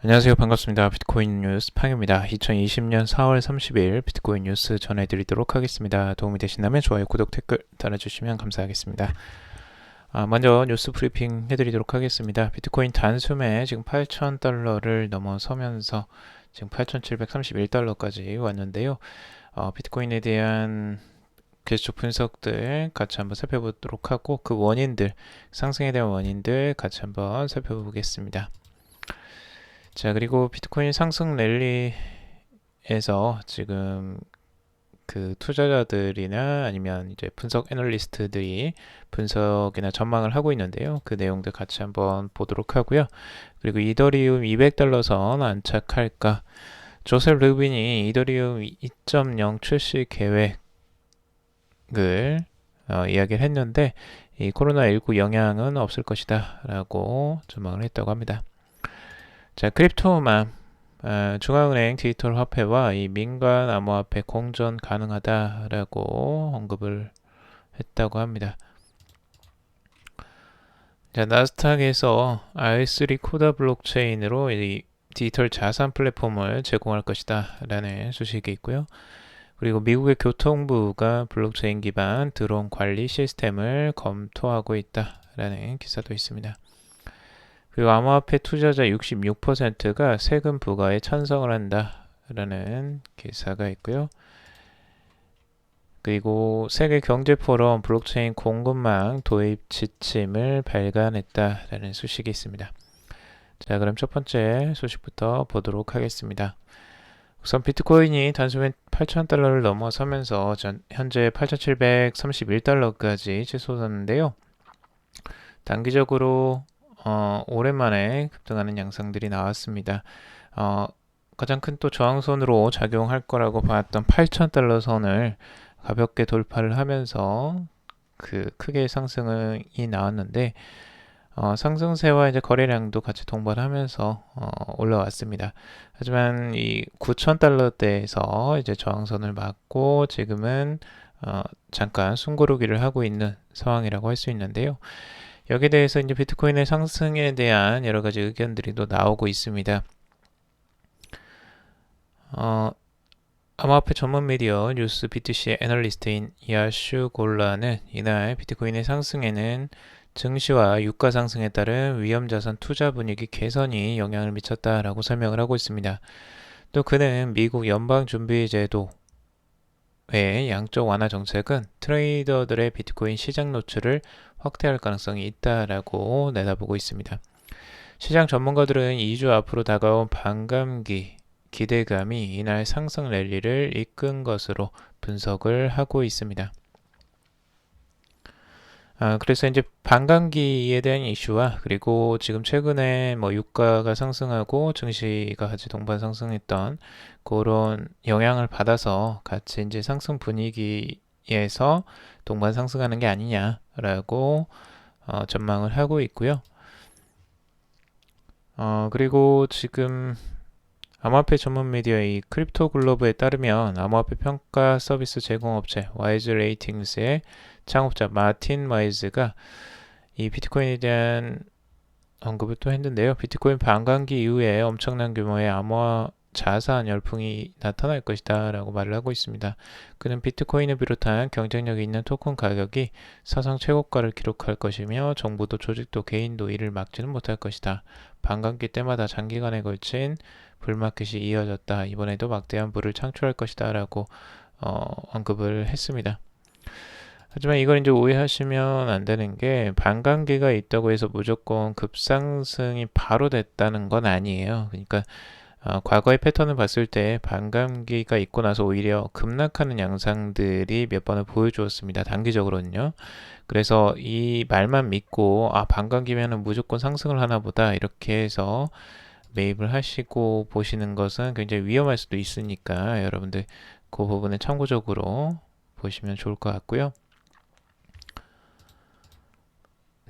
안녕하세요. 반갑습니다. 비트코인 뉴스 팡입니다. 2020년 4월 30일 비트코인 뉴스 전해드리도록 하겠습니다. 도움이 되신다면 좋아요, 구독, 댓글 달아주시면 감사하겠습니다. 먼저 뉴스 브리핑 해드리도록 하겠습니다. 비트코인 단숨에 지금 8,000달러를 넘어서면서 지금 8,731달러까지 왔는데요. 비트코인에 대한 계속 분석들 같이 한번 살펴보도록 하고 그 원인들, 상승에 대한 원인들 같이 한번 살펴보겠습니다. 자, 그리고 비트코인 상승 랠리에서 지금 그 투자자들이나 아니면 이제 분석 애널리스트들이 분석이나 전망을 하고 있는데요. 그 내용들 같이 한번 보도록 하고요. 그리고 이더리움 200달러 선 안착할까? 조셉 루빈이 이더리움 2.0 출시 계획을 이야기를 했는데 이 코로나19 영향은 없을 것이다 라고 전망을 했다고 합니다. 자, 크립토맘 중앙은행 디지털 화폐와 이 민간 암호화폐 공존 가능하다라고 언급을 했다고 합니다. 자, 나스닥에서 R3 코다 블록체인으로 이 디지털 자산 플랫폼을 제공할 것이다 라는 소식이 있고요. 그리고 미국의 교통부가 블록체인 기반 드론 관리 시스템을 검토하고 있다 라는 기사도 있습니다. 그리고 암호화폐 투자자 66%가 세금 부과에 찬성을 한다라는 기사가 있고요. 그리고 세계 경제 포럼 블록체인 공급망 도입 지침을 발간했다라는 소식이 있습니다. 자, 그럼 첫 번째 소식부터 보도록 하겠습니다. 우선 비트코인이 단숨에 8,000달러를 넘어서면서 현재 8,731달러까지 치솟았는데요. 단기적으로 오랜만에 급등하는 양상들이 나왔습니다. 가장 큰 또 저항선으로 작용할 거라고 봤던 8,000달러 선을 가볍게 돌파를 하면서 그 크게 상승이 나왔는데 상승세와 이제 거래량도 같이 동반하면서 올라왔습니다. 하지만 이 9,000달러대에서 이제 저항선을 맞고 지금은 잠깐 숨고르기를 하고 있는 상황이라고 할 수 있는데요. 여기에 대해서 이제 비트코인의 상승에 대한 여러 가지 의견들이 또 나오고 있습니다. 암호화폐 전문 미디어 뉴스 BTC의 애널리스트인 야슈 골라는 이날 비트코인의 상승에는 증시와 유가 상승에 따른 위험자산 투자 분위기 개선이 영향을 미쳤다라고 설명을 하고 있습니다. 또 그는 미국 연방준비제도의 양적 완화 정책은 트레이더들의 비트코인 시장 노출을 확대할 가능성이 있다라고 내다보고 있습니다. 시장 전문가들은 2주 앞으로 다가온 반감기 기대감이 이날 상승 랠리를 이끈 것으로 분석을 하고 있습니다. 그래서 이제 반감기에 대한 이슈와 그리고 지금 최근에 뭐 유가가 상승하고 증시가 같이 동반 상승했던 그런 영향을 받아서 같이 이제 상승 분위기에서 동반 상승하는 게 아니냐라고 전망을 하고 있고요. 그리고 지금 암호화폐 전문 미디어의 크립토 글로브에 따르면 암호화폐 평가 서비스 제공업체 와이즈 레이팅스의 창업자 마틴 와이즈가 이 비트코인에 대한 언급을 또 했는데요. 비트코인 반감기 이후에 엄청난 규모의 암호화 자산 열풍이 나타날 것이다 라고 말을 하고 있습니다. 그는 비트코인을 비롯한 경쟁력이 있는 토큰 가격이 사상 최고가를 기록할 것이며 정부도 조직도 개인도 이를 막지는 못할 것이다. 반감기 때마다 장기간에 걸친 불마켓이 이어졌다. 이번에도 막대한 부를 창출할 것이다 라고 언급을 했습니다. 하지만 이걸 이제 오해하시면 안 되는 게 반감기가 있다고 해서 무조건 급상승이 바로 됐다는 건 아니에요. 그러니까 과거의 패턴을 봤을 때 반감기가 있고 나서 오히려 급락하는 양상들이 몇 번을 보여주었습니다. 단기적으로는요. 그래서 이 말만 믿고 반감기면은 무조건 상승을 하나 보다 이렇게 해서 매입을 하시고 보시는 것은 굉장히 위험할 수도 있으니까 여러분들 그 부분은 참고적으로 보시면 좋을 것 같고요.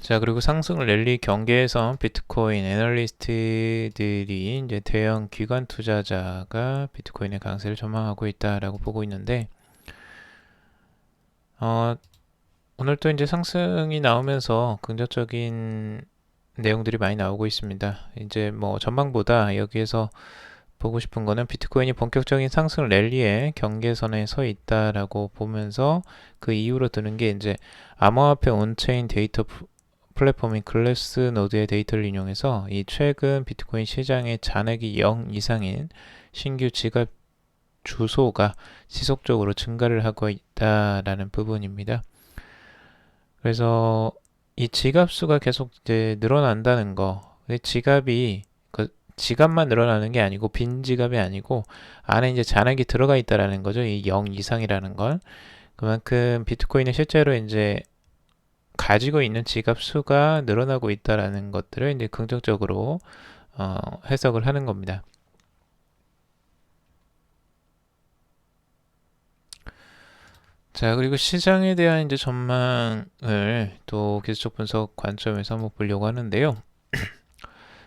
자, 그리고 상승 랠리 경계에서 비트코인 애널리스트들이 이제 대형 기관 투자자가 비트코인의 강세를 전망하고 있다라고 보고 있는데, 오늘 또 이제 상승이 나오면서 긍정적인 내용들이 많이 나오고 있습니다. 이제 뭐 전망보다 여기에서 보고 싶은 거는 비트코인이 본격적인 상승 랠리에 경계선에 서 있다라고 보면서 그 이유로 드는 게 이제 암호화폐 온체인 데이터 플랫폼인 글래스노드의 데이터를 인용해서 이 최근 비트코인 시장의 잔액이 0 이상인 신규 지갑 주소가 지속적으로 증가를 하고 있다라는 부분입니다. 그래서 이 지갑 수가 계속 이제 늘어난다는 거, 지갑이 지갑만 늘어나는 게 아니고 빈 지갑이 아니고 안에 이제 잔액이 들어가 있다라는 거죠. 이 0 이상이라는 건 그만큼 비트코인은 실제로 이제 가지고 있는 지갑 수가 늘어나고 있다라는 것들을 이제 긍정적으로 해석을 하는 겁니다. 자, 그리고 시장에 대한 이제 전망을 또 기술적 분석 관점에서 한번 보려고 하는데요.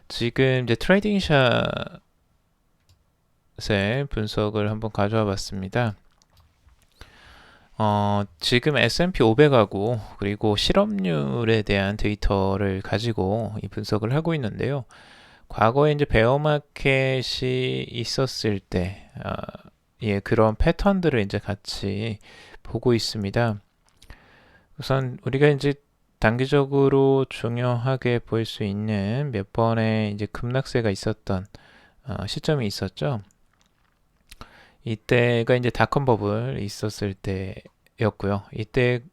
지금 이제 트레이딩 샷의 분석을 한번 가져와 봤습니다. 지금 S&P 500하고 그리고 실업률에 대한 데이터를 가지고 이 분석을 하고 있는데요. 과거에 이제 베어마켓이 있었을 때, 예, 그런 패턴들을 이제 같이 보고 있습니다. 우선 우리가 이제 단기적으로 중요하게 볼 수 있는 몇 번의 이제 급락세가 있었던 시점이 있었죠. 이때가 이제 닷컴 버블 있었을 때였고요. 이때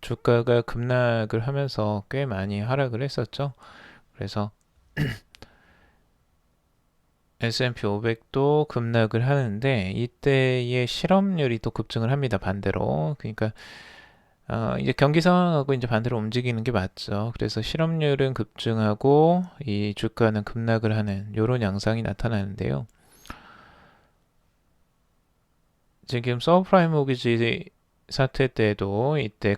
주가가 급락을 하면서 꽤 많이 하락을 했었죠. 그래서 S&P 500도 급락을 하는데 이때의 실업률이 또 급증을 합니다. 반대로. 그러니까 이제 경기 상황하고 이제 반대로 움직이는 게 맞죠. 그래서 실업률은 급증하고 이 주가는 급락을 하는 이런 양상이 나타나는데요. 지금 서브프라임 모기지 사태 때도 이때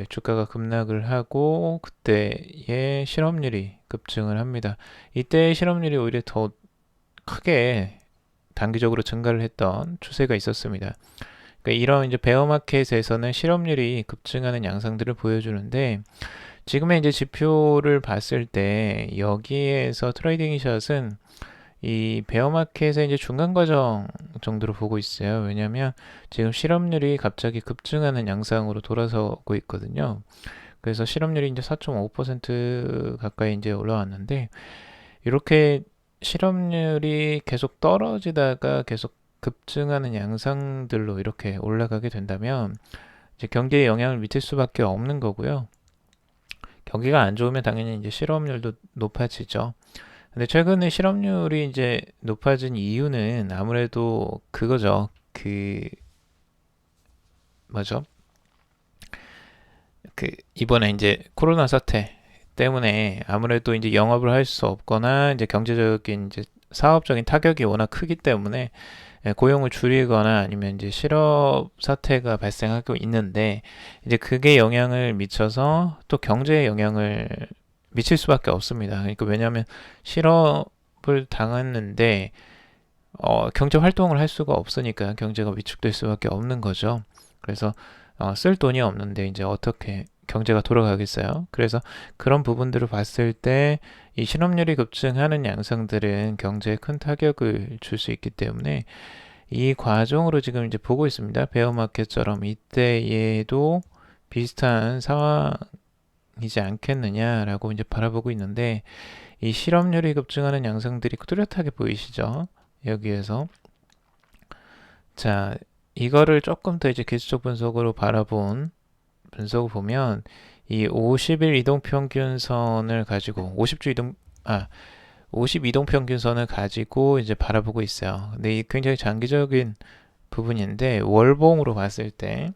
주가가 급락을 하고 그때의 실업률이 급증을 합니다. 이때의 실업률이 오히려 더 크게 단기적으로 증가를 했던 추세가 있었습니다. 그러니까 이런 이제 베어마켓에서는 실업률이 급증하는 양상들을 보여주는데 지금의 이제 지표를 봤을 때 여기에서 트레이딩 샷은 이 베어마켓의 이제 중간 과정 정도로 보고 있어요. 왜냐하면 지금 실업률이 갑자기 급증하는 양상으로 돌아서고 있거든요. 그래서 실업률이 이제 4.5% 가까이 이제 올라왔는데 이렇게 실업률이 계속 떨어지다가 계속 급증하는 양상들로 이렇게 올라가게 된다면 이제 경기에 영향을 미칠 수밖에 없는 거고요. 경기가 안 좋으면 당연히 이제 실업률도 높아지죠. 근데 최근에 실업률이 이제 높아진 이유는 아무래도 그거죠. 뭐죠? 이번에 이제 코로나 사태 때문에 아무래도 이제 영업을 할 수 없거나 이제 경제적인 이제 사업적인 타격이 워낙 크기 때문에 고용을 줄이거나 아니면 이제 실업 사태가 발생하고 있는데 이제 그게 영향을 미쳐서 또 경제에 영향을 미칠 수밖에 없습니다. 그러니까 왜냐하면 실업을 당했는데 경제 활동을 할 수가 없으니까 경제가 위축될 수밖에 없는 거죠. 그래서 쓸 돈이 없는데 이제 어떻게 경제가 돌아가겠어요? 그래서 그런 부분들을 봤을 때 이 실업률이 급증하는 양상들은 경제에 큰 타격을 줄 수 있기 때문에 이 과정으로 지금 이제 보고 있습니다. 베어마켓처럼 이때에도 비슷한 상황이지 않겠느냐라고 이제 바라보고 있는데 이 실업률이 급증하는 양상들이 뚜렷하게 보이시죠? 여기에서 자, 이거를 조금 더 이제 기술적 분석으로 분석을 보면 이 50일 이동평균선을 가지고 50 이동평균선을 가지고 이제 바라보고 있어요. 근데 이 굉장히 장기적인 부분인데 월봉으로 봤을 때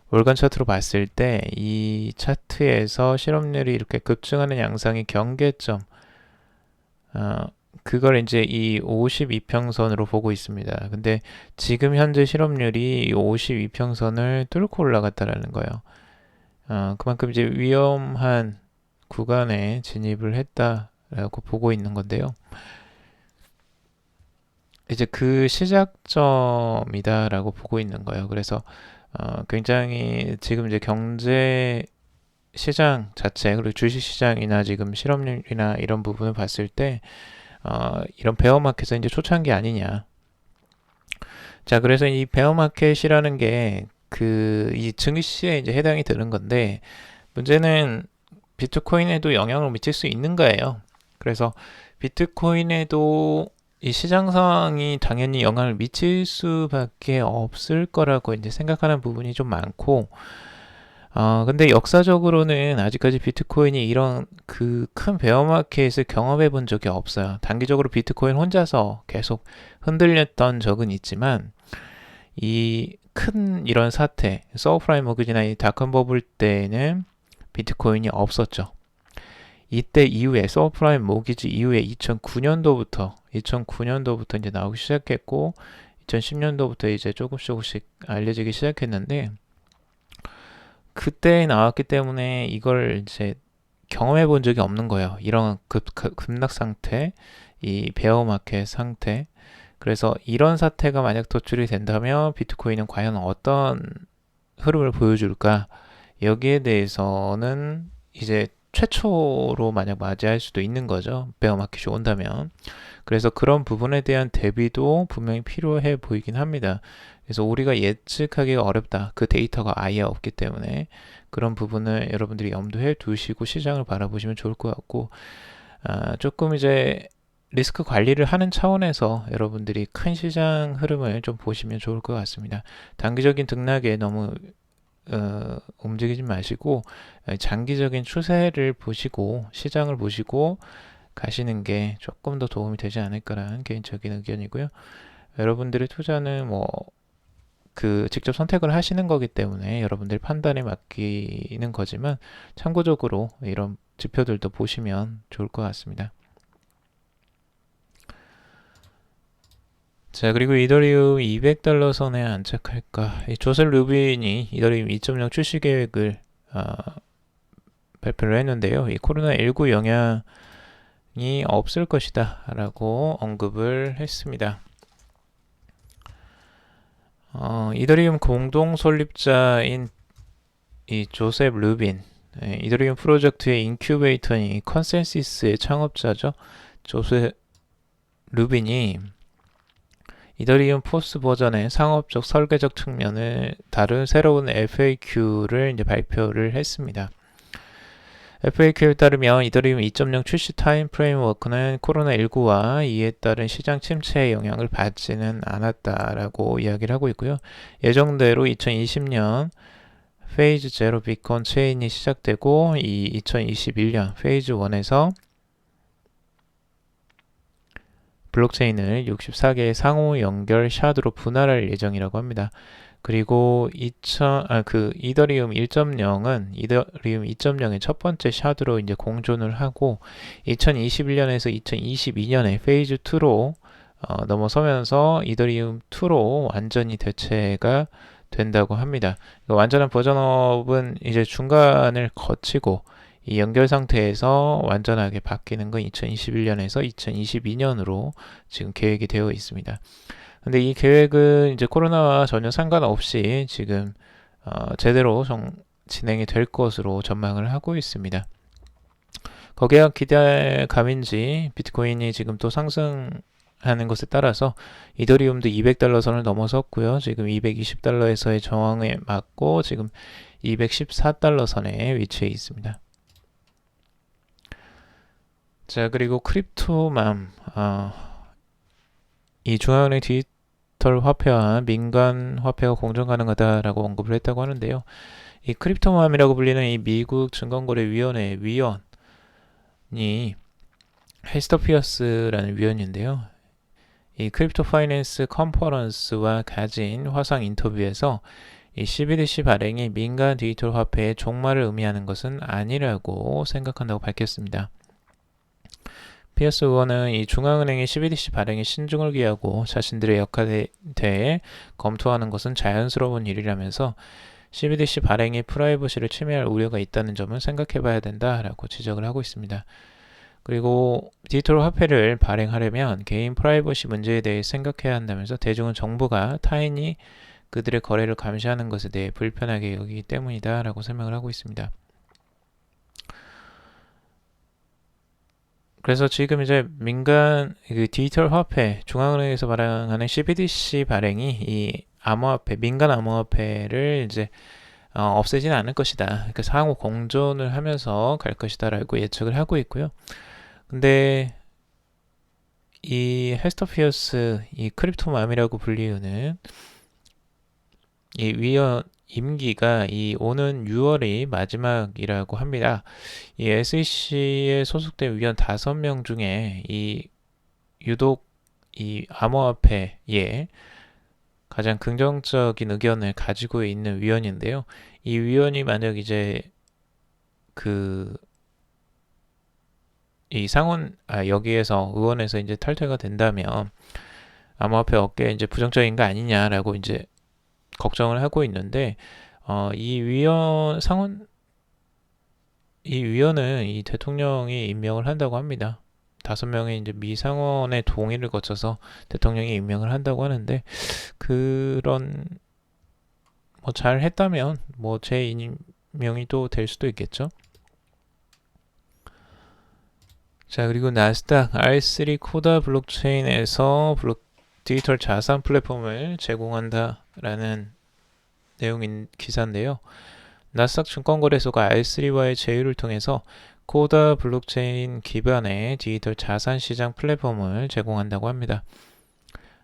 월간 차트로 봤을 때 이 차트에서 실업률이 이렇게 급증하는 양상의 경계점 그걸 이제 이 52평선으로 보고 있습니다. 근데 지금 현재 실업률이 52평선을 뚫고 올라갔다라는 거예요. 그만큼 이제 위험한 구간에 진입을 했다라고 보고 있는 건데요. 이제 그 시작점이다라고 보고 있는 거예요. 그래서 굉장히 지금 이제 경제 시장 자체 그리고 주식시장이나 지금 실업률이나 이런 부분을 봤을 때 이런 베어마켓은 이제 초창기 아니냐. 자, 그래서 이 베어마켓이라는 게 이 증시에 이제 해당이 되는 건데 문제는 비트코인에도 영향을 미칠 수 있는 거예요. 그래서 비트코인에도 이 시장 상황이 당연히 영향을 미칠 수밖에 없을 거라고 이제 생각하는 부분이 좀 많고, 근데 역사적으로는 아직까지 비트코인이 이런 그 큰 베어마켓을 경험해 본 적이 없어요. 단기적으로 비트코인 혼자서 계속 흔들렸던 적은 있지만, 이 큰 이런 사태, 서브프라임 모기지나 이 닷컴 버블 때는 비트코인이 없었죠. 이때 이후에 서브프라임 모기지 이후에 2009년도부터 이제 나오기 시작했고 2010년도부터 이제 조금씩 알려지기 시작했는데 그때 나왔기 때문에 이걸 이제 경험해 본 적이 없는 거예요. 이런 급락 상태, 이 베어마켓 상태. 그래서 이런 사태가 만약 도출이 된다면 비트코인은 과연 어떤 흐름을 보여줄까? 여기에 대해서는 이제 최초로 만약 맞이할 수도 있는 거죠. 베어마켓이 온다면. 그래서 그런 부분에 대한 대비도 분명히 필요해 보이긴 합니다. 그래서 우리가 예측하기가 어렵다. 그 데이터가 아예 없기 때문에 그런 부분을 여러분들이 염두에 두시고 시장을 바라보시면 좋을 것 같고, 조금 이제 리스크 관리를 하는 차원에서 여러분들이 큰 시장 흐름을 좀 보시면 좋을 것 같습니다. 단기적인 등락에 너무 움직이지 마시고 장기적인 추세를 보시고 시장을 보시고 가시는 게 조금 더 도움이 되지 않을까라는 개인적인 의견이고요. 여러분들의 투자는 직접 선택을 하시는 거기 때문에 여러분들 판단에 맡기는 거지만 참고적으로 이런 지표들도 보시면 좋을 것 같습니다. 자, 그리고 이더리움 200달러 선에 안착할까? 조셉 루빈이 이더리움 2.0 출시 계획을 발표를 했는데요. 이 코로나19 영향이 없을 것이다 라고 언급을 했습니다. 이더리움 공동 설립자인 이 조셉 루빈, 이더리움 프로젝트의 인큐베이터인 컨센시스의 창업자죠. 조셉 루빈이 이더리움 포스 버전의 상업적 설계적 측면을 다룬 새로운 FAQ를 이제 발표를 했습니다. FAQ에 따르면 이더리움 2.0 출시 타임 프레임워크는 코로나19와 이에 따른 시장 침체의 영향을 받지는 않았다라고 이야기를 하고 있고요. 예정대로 2020년 페이즈 0 비콘 체인이 시작되고 이 2021년 페이즈 1에서 블록체인을 64개의 상호 연결 샤드로 분할할 예정이라고 합니다. 그리고 이더리움 1.0은 이더리움 2.0의 첫 번째 샤드로 이제 공존을 하고 2021년에서 2022년에 페이즈 2로 넘어서면서 이더리움 2로 완전히 대체가 된다고 합니다. 완전한 버전업은 이제 중간을 거치고 이 연결 상태에서 완전하게 바뀌는 건 2021년에서 2022년으로 지금 계획이 되어 있습니다. 근데 이 계획은 이제 코로나와 전혀 상관없이 지금 제대로 진행이 될 것으로 전망을 하고 있습니다. 거기에 기대감인지 비트코인이 지금 또 상승하는 것에 따라서 이더리움도 200달러 선을 넘어섰고요. 지금 220달러에서의 저항에 맞고 지금 214달러 선에 위치해 있습니다. 자, 그리고 크립토맘, 이 중앙은행 디지털 화폐와 민간 화폐가 공존 가능하다라고 언급을 했다고 하는데요. 이 크립토맘이라고 불리는 이 미국 증권거래위원회 위원이 헤스터 피어스라는 위원인데요. 이 크립토 파이낸스 컨퍼런스와 가진 화상 인터뷰에서 이 CBDC 발행이 민간 디지털 화폐의 종말을 의미하는 것은 아니라고 생각한다고 밝혔습니다. 피어스 의원은 이 중앙은행의 CBDC 발행에 신중을 기하고 자신들의 역할에 대해 검토하는 것은 자연스러운 일이라면서 CBDC 발행이 프라이버시를 침해할 우려가 있다는 점을 생각해봐야 된다라고 지적을 하고 있습니다. 그리고 디지털 화폐를 발행하려면 개인 프라이버시 문제에 대해 생각해야 한다면서 대중은 정부가 타인이 그들의 거래를 감시하는 것에 대해 불편하게 여기기 때문이다 라고 설명을 하고 있습니다. 그래서 지금 이제 민간 그 디지털 화폐 중앙은행에서 발행하는 CBDC 발행이 이 암호화폐 민간 암호화폐를 이제 없애지는 않을 것이다. 그러니까 상호 공존을 하면서 갈 것이다라고 예측을 하고 있고요. 근데 이 헤스터 피어스 이 크립토맘이라고 불리우는 이 위원 임기가 이 오는 6월이 마지막이라고 합니다. 이 SEC에 소속된 위원 5명 중에 이 유독 이 암호화폐에 가장 긍정적인 의견을 가지고 있는 위원인데요. 이 위원이 만약 이제 그 이 여기에서 의원에서 이제 탈퇴가 된다면 암호화폐 업계에 이제 부정적인 거 아니냐라고 이제 걱정을 하고 있는데 이 위원은 이 대통령이 임명을 한다고 합니다. 5명의 이제 미 상원의 동의를 거쳐서 대통령이 임명을 한다고 하는데 그런 뭐 잘 했다면 뭐 재임명이 또 될 수도 있겠죠. 자, 그리고 나스닥 R3 코다 블록체인에서 디지털 자산 플랫폼을 제공한다라는 내용인 기사인데요. 나스닥 증권거래소가 R3와의 제휴를 통해서 코다 블록체인 기반의 디지털 자산 시장 플랫폼을 제공한다고 합니다.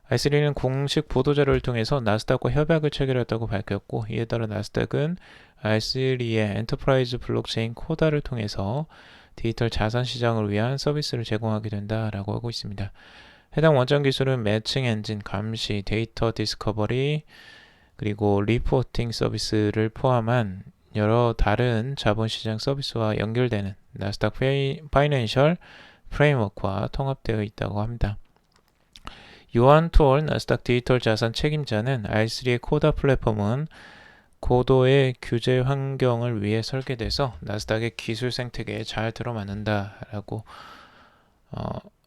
R3는 공식 보도자료를 통해서 나스닥과 협약을 체결했다고 밝혔고, 이에 따라 나스닥은 R3의 엔터프라이즈 블록체인 코다를 통해서 디지털 자산 시장을 위한 서비스를 제공하게 된다라고 하고 있습니다. 해당 원점 기술은 매칭 엔진, 감시, 데이터 디스커버리, 그리고 리포팅 서비스를 포함한 여러 다른 자본시장 서비스와 연결되는 나스닥 파이낸셜 프레임워크와 통합되어 있다고 합니다. 요한 톨 나스닥 디지털 자산 책임자는 R3의 코다 플랫폼은 고도의 규제 환경을 위해 설계돼서 나스닥의 기술 생태계에 잘 들어맞는다라고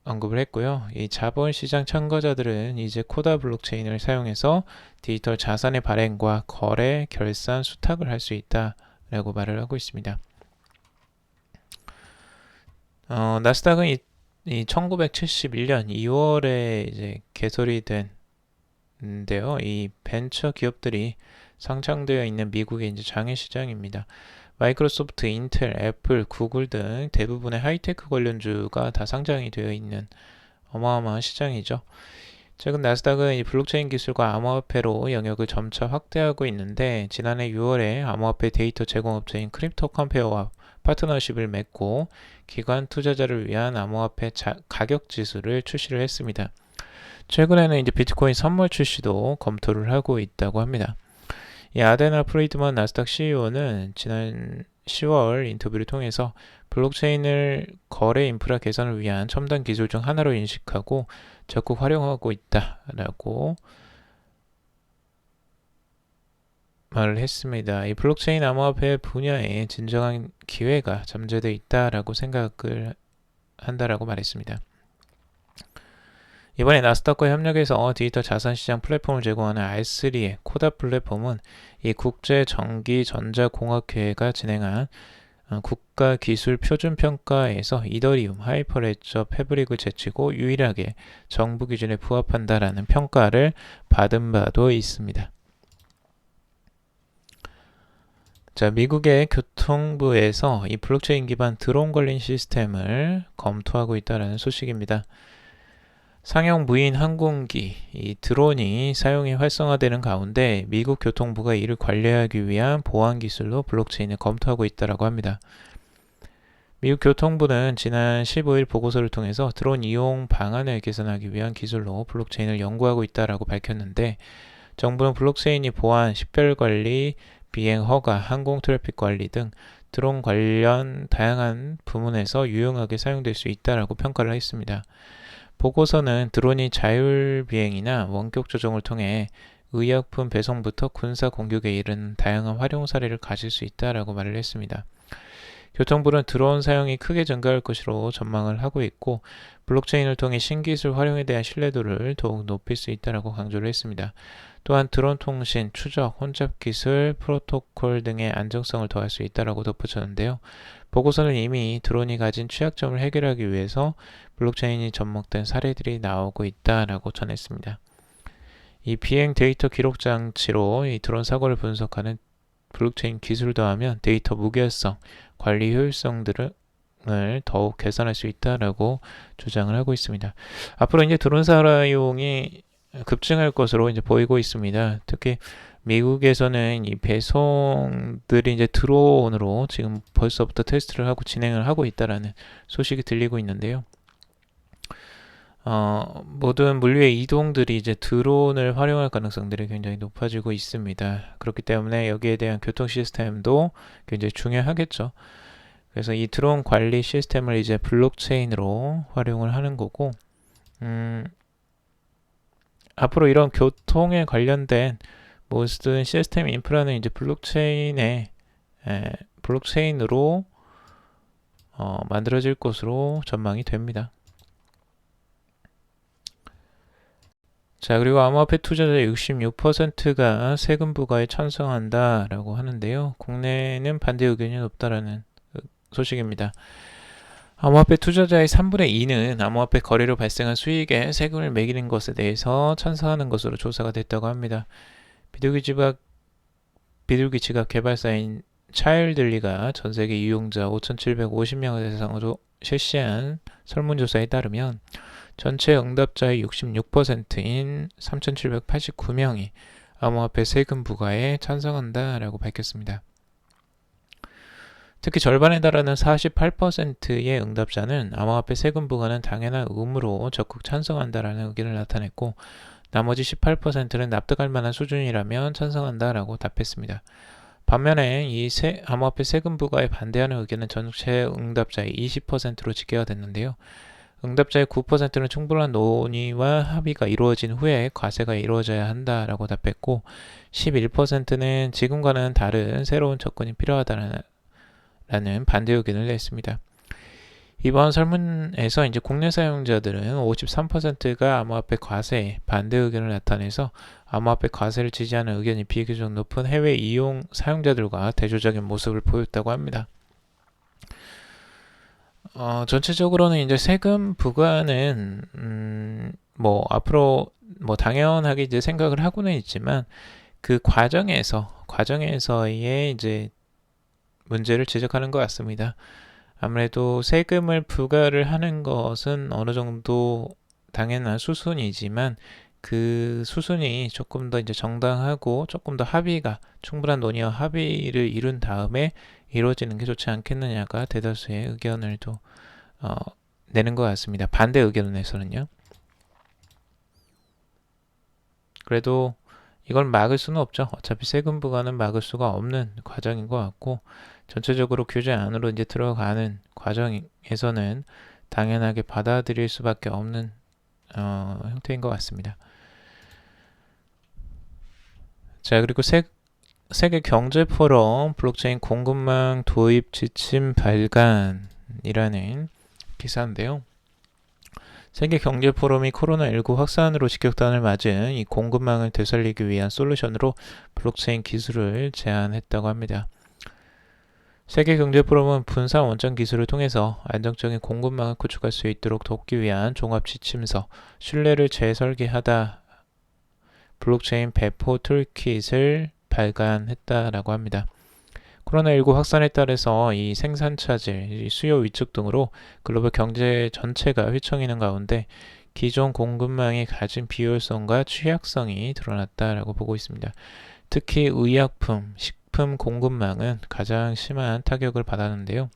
언급을 했고요. 이 자본시장 참가자들은 이제 코다 블록체인을 사용해서 디지털 자산의 발행과 거래, 결산, 수탁을 할 수 있다라고 말을 하고 있습니다. 나스닥은 이 1971년 2월에 이제 개설이 된데요. 이 벤처 기업들이 상장되어 있는 미국의 이제 장외 시장입니다. 마이크로소프트, 인텔, 애플, 구글 등 대부분의 하이테크 관련주가 다 상장이 되어 있는 어마어마한 시장이죠. 최근 나스닥은 이 블록체인 기술과 암호화폐로 영역을 점차 확대하고 있는데 지난해 6월에 암호화폐 데이터 제공업체인 크립토 컴페어와 파트너십을 맺고 기관 투자자를 위한 암호화폐 가격 지수를 출시를 했습니다. 최근에는 이제 비트코인 선물 출시도 검토를 하고 있다고 합니다. 이 아데나 프리드먼 나스닥 CEO는 지난 10월 인터뷰를 통해서 블록체인을 거래 인프라 개선을 위한 첨단 기술 중 하나로 인식하고 적극 활용하고 있다라고 말을 했습니다. 이 블록체인 암호화폐 분야에 진정한 기회가 잠재되어 있다라고 생각을 한다라고 말했습니다. 이번에 나스닥과 협력해서 디지털 자산시장 플랫폼을 제공하는 R3의 코다 플랫폼은 이 국제전기전자공학회가 진행한 국가기술표준평가에서 이더리움, 하이퍼레저, 패브릭을 제치고 유일하게 정부 기준에 부합한다라는 평가를 받은 바도 있습니다. 자, 미국의 교통부에서 이 블록체인 기반 드론 관련 시스템을 검토하고 있다는 소식입니다. 상용 무인 항공기, 이 드론이 사용이 활성화되는 가운데 미국 교통부가 이를 관리하기 위한 보안 기술로 블록체인을 검토하고 있다고 합니다. 미국 교통부는 지난 15일 보고서를 통해서 드론 이용 방안을 개선하기 위한 기술로 블록체인을 연구하고 있다고 밝혔는데 정부는 블록체인이 보안, 식별관리, 비행 허가, 항공 트래픽 관리 등 드론 관련 다양한 부문에서 유용하게 사용될 수 있다고 평가를 했습니다. 보고서는 드론이 자율비행이나 원격 조종을 통해 의약품 배송부터 군사 공격에 이른 다양한 활용 사례를 가질 수 있다고 말을 했습니다. 교통부는 드론 사용이 크게 증가할 것으로 전망을 하고 있고 블록체인을 통해 신기술 활용에 대한 신뢰도를 더욱 높일 수 있다고 강조를 했습니다. 또한 드론 통신, 추적, 혼잡 기술, 프로토콜 등의 안정성을 더할 수 있다고 덧붙였는데요. 보고서는 이미 드론이 가진 취약점을 해결하기 위해서 블록체인이 접목된 사례들이 나오고 있다고 전했습니다. 이 비행 데이터 기록 장치로 이 드론 사고를 분석하는 블록체인 기술을 더하면 데이터 무결성, 관리 효율성 등을 더욱 개선할 수 있다고 주장을 하고 있습니다. 앞으로 이제 드론 사용이 급증할 것으로 이제 보이고 있습니다. 특히 미국에서는 이 배송들이 이제 드론으로 지금 벌써부터 테스트를 하고 진행을 하고 있다라는 소식이 들리고 있는데요. 모든 물류의 이동들이 이제 드론을 활용할 가능성들이 굉장히 높아지고 있습니다. 그렇기 때문에 여기에 대한 교통 시스템도 굉장히 중요하겠죠. 그래서 이 드론 관리 시스템을 이제 블록체인으로 활용을 하는 거고, 앞으로 이런 교통에 관련된 모든 시스템 인프라는 이제 블록체인으로 만들어질 것으로 전망이 됩니다. 자, 그리고 암호화폐 투자자의 66%가 세금 부과에 찬성한다라고 하는데요. 국내는 반대 의견이 높다라는 소식입니다. 암호화폐 투자자의 3분의 2는 암호화폐 거래로 발생한 수익에 세금을 매기는 것에 대해서 찬성하는 것으로 조사가 됐다고 합니다. 비둘기 지갑 개발사인 차일들리가 전세계 이용자 5,750명을 대상으로 실시한 설문조사에 따르면 전체 응답자의 66%인 3,789명이 암호화폐 세금 부과에 찬성한다라고 밝혔습니다. 특히 절반에 달하는 48%의 응답자는 암호화폐 세금 부과는 당연한 의무로 적극 찬성한다라는 의견을 나타냈고 나머지 18%는 납득할 만한 수준이라면 찬성한다라고 답했습니다. 반면에 이 암호화폐 세금 부과에 반대하는 의견은 전체 응답자의 20%로 집계가 됐는데요. 응답자의 9%는 충분한 논의와 합의가 이루어진 후에 과세가 이루어져야 한다라고 답했고 11%는 지금과는 다른 새로운 접근이 필요하다는 반대 의견을 냈습니다. 이번 설문에서 이제 국내 사용자들은 53%가 암호화폐 과세에 반대 의견을 나타내서 암호화폐 과세를 지지하는 의견이 비교적 높은 해외 이용 사용자들과 대조적인 모습을 보였다고 합니다. 전체적으로는 이제 세금 부과는 앞으로 당연하게 이제 생각을 하고는 있지만 그 과정에서의 이제 문제를 지적하는 것 같습니다. 아무래도 세금을 부과를 하는 것은 어느 정도 당연한 수순이지만 그 수순이 조금 더 이제 정당하고 조금 더 충분한 논의와 합의를 이룬 다음에 이루어지는 게 좋지 않겠느냐가 대다수의 의견을 내는 것 같습니다. 반대 의견에서는요. 그래도 이걸 막을 수는 없죠. 어차피 세금 부과는 막을 수가 없는 과정인 것 같고 전체적으로 규제 안으로 이제 들어가는 과정에서는 당연하게 받아들일 수밖에 없는 형태인 것 같습니다. 자, 그리고 세계 경제 포럼 블록체인 공급망 도입 지침 발간이라는 기사인데요. 세계 경제 포럼이 코로나19 확산으로 직격탄을 맞은 이 공급망을 되살리기 위한 솔루션으로 블록체인 기술을 제안했다고 합니다. 세계 경제 포럼은 분산 원점 기술을 통해서 안정적인 공급망을 구축할 수 있도록 돕기 위한 종합 지침서 신뢰를 재설계하다 블록체인 배포 툴킷을 발간했다라고 합니다. 코로나19 확산에 따라서 이 생산 차질, 수요 위축 등으로 글로벌 경제 전체가 휘청이는 가운데 기존 공급망이 가진 비효율성과 취약성이 드러났다라고 보고 있습니다. 특히 의약품, 식품 공급망은 가장 심한 타격을 받았는데요.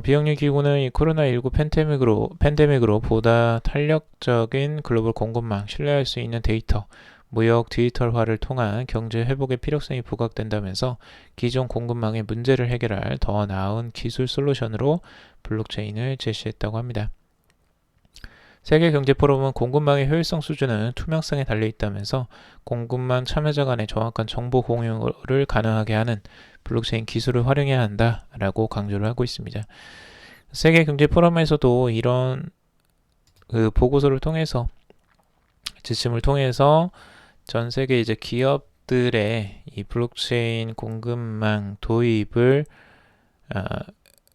비영리 기구는 이 코로나19 팬데믹으로 보다 탄력적인 글로벌 공급망, 신뢰할 수 있는 데이터, 무역 디지털화를 통한 경제 회복의 필요성이 부각된다면서 기존 공급망의 문제를 해결할 더 나은 기술 솔루션으로 블록체인을 제시했다고 합니다. 세계경제포럼은 공급망의 효율성 수준은 투명성에 달려있다면서 공급망 참여자 간의 정확한 정보 공유를 가능하게 하는 블록체인 기술을 활용해야 한다라고 강조를 하고 있습니다. 세계경제포럼에서도 이런 보고서를 통해서 지침을 통해서 전 세계 이제 기업들의 이 블록체인 공급망 도입을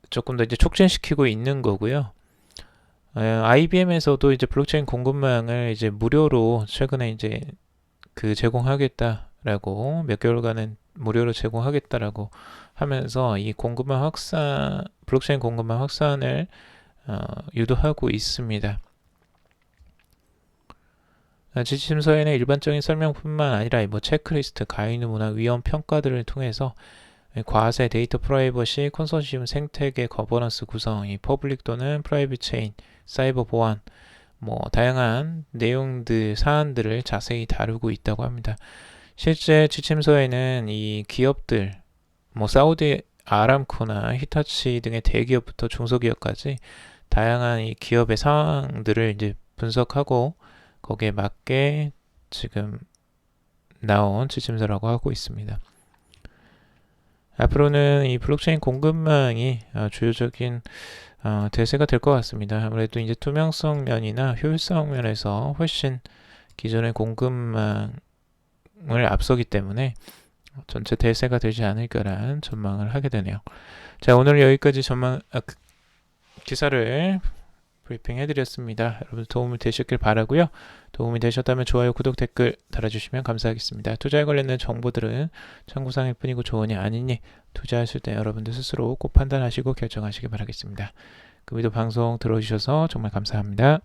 조금 더 이제 촉진시키고 있는 거고요. IBM에서도 이제 블록체인 공급망을 이제 무료로 최근에 이제 제공하겠다라고 몇 개월간은 무료로 제공하겠다라고 하면서 이 공급망 확산, 블록체인 공급망 확산을 유도하고 있습니다. 지침서에는 일반적인 설명뿐만 아니라 체크리스트, 가이드 문화, 위험 평가들을 통해서 과세, 데이터 프라이버시, 컨소시엄 생태계 거버넌스 구성, 퍼블릭 또는 프라이빗 체인, 사이버 보안, 다양한 내용들, 사안들을 자세히 다루고 있다고 합니다. 실제 지침서에는 이 기업들, 사우디 아람코나 히타치 등의 대기업부터 중소기업까지 다양한 이 기업의 상황들을 이제 분석하고 거기에 맞게 지금 나온 지침서라고 하고 있습니다. 앞으로는 이 블록체인 공급망이 주요적인 대세가 될 것 같습니다. 아무래도 이제 투명성 면이나 효율성 면에서 훨씬 기존의 공급망을 앞서기 때문에 전체 대세가 되지 않을까라는 전망을 하게 되네요. 자, 오늘 여기까지 기사를 브리핑 해드렸습니다. 여러분 도움이 되셨길 바라고요. 도움이 되셨다면 좋아요, 구독, 댓글 달아주시면 감사하겠습니다. 투자에 관련된 정보들은 참고사항일 뿐이고 조언이 아니니 투자하실 때 여러분들 스스로 꼭 판단하시고 결정하시기 바라겠습니다. 금이도 방송 들어주셔서 정말 감사합니다.